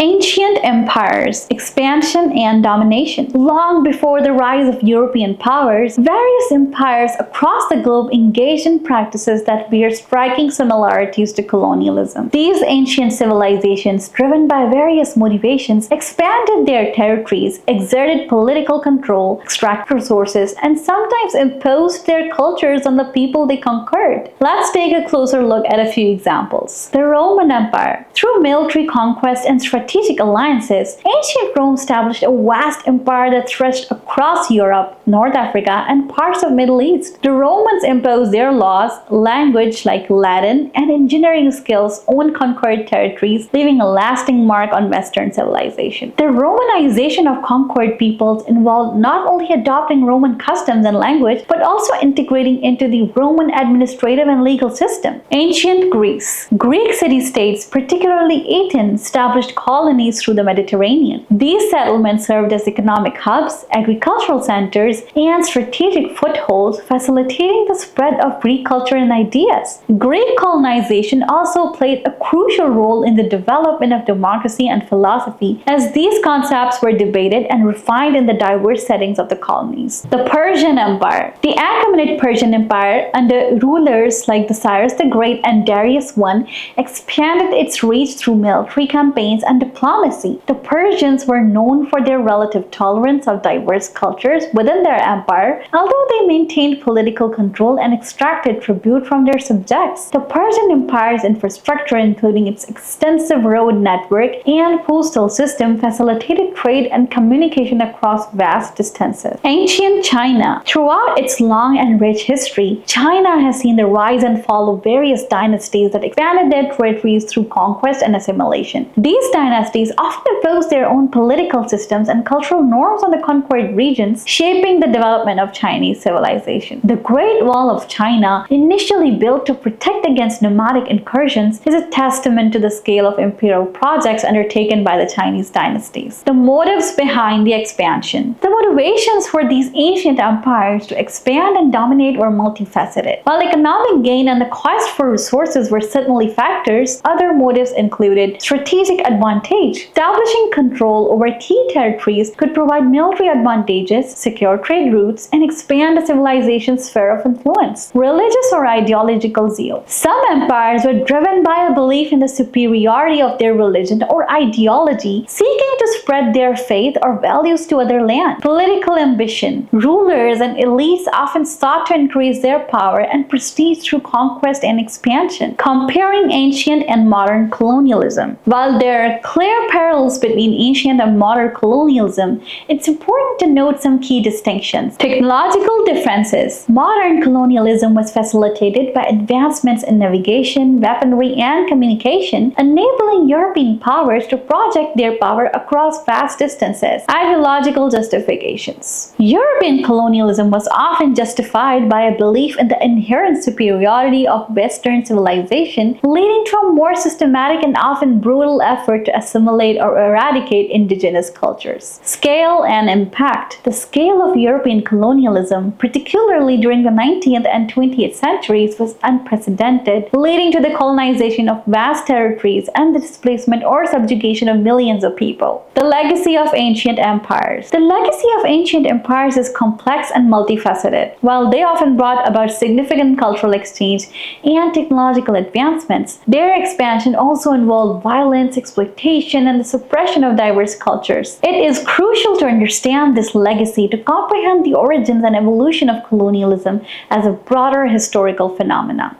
Ancient empires, expansion and domination. Long before the rise of European powers, various empires across the globe engaged in practices that bear striking similarities to colonialism. These ancient civilizations, driven by various motivations, expanded their territories, exerted political control, extracted resources, and sometimes imposed their cultures on the people they conquered. Let's take a closer look at a few examples. The Roman Empire. Through military conquest and strategic alliances, ancient Rome established a vast empire that stretched across Europe, North Africa, and parts of Middle East. The Romans imposed their laws, language like Latin, and engineering skills on conquered territories, leaving a lasting mark on Western civilization. The Romanization of conquered peoples involved not only adopting Roman customs and language, but also integrating into the Roman administrative and legal system. Ancient Greece. Greek city-states, particularly Athens, established colonies through the Mediterranean. These settlements served as economic hubs, agricultural centers, and strategic footholds, facilitating the spread of Greek culture and ideas. Greek colonization also played a crucial role in the development of democracy and philosophy, as these concepts were debated and refined in the diverse settings of the colonies. The Persian Empire. The Achaemenid Persian Empire, under rulers like the Cyrus the Great and Darius I, expanded its reach through military campaigns and diplomacy. The Persians were known for their relative tolerance of diverse cultures within their empire, although they maintained political control and extracted tribute from their subjects. The Persian Empire's infrastructure, including its extensive road network and postal system, facilitated trade and communication across vast distances. Ancient China. Throughout its long and rich history, China has seen the rise and fall of various dynasties that expanded their territories through conquest and assimilation. These dynasties often imposed their own political systems and cultural norms on the conquered regions, shaping the development of Chinese civilization. The Great Wall of China, initially built to protect against nomadic incursions, is a testament to the scale of imperial projects undertaken by the Chinese dynasties. The motives behind the expansion. The motivations for these ancient empires to expand and dominate were multifaceted. While economic gain and the quest for resources were certainly factors, other motives included strategic advantage. Establishing control over key territories could provide military advantages, secure trade routes, and expand a civilization's sphere of influence. Religious or ideological zeal. Some empires were driven by a belief in the superiority of their religion or ideology, seeking to spread their faith or values to other lands. Political ambition. Rulers and elites often sought to increase their power and prestige through conquest and expansion. Comparing ancient and modern colonialism. While there are clear parallels between ancient and modern colonialism, it's important to note some key distinctions. Technological differences. Modern colonialism was facilitated by advancements in navigation, weaponry, and communication, enabling European powers to project their power across vast distances. Ideological justifications. European colonialism was often justified by a belief in the inherent superiority of Western civilization, leading to a more systematic and often brutal effort to assimilate or eradicate indigenous cultures. Scale and impact. The scale of European colonialism, particularly during the 19th and 20th centuries, was unprecedented, leading to the colonization of vast territories and the displacement or subjugation of millions of people. The legacy of ancient empires. The legacy of ancient empires is complex and multifaceted. While they often brought about significant cultural exchange and technological advancements, their expansion also involved violence, exploitation, and the suppression of diverse cultures. It is crucial to understand this legacy to comprehend the origins and evolution of colonialism as a broader historical phenomenon.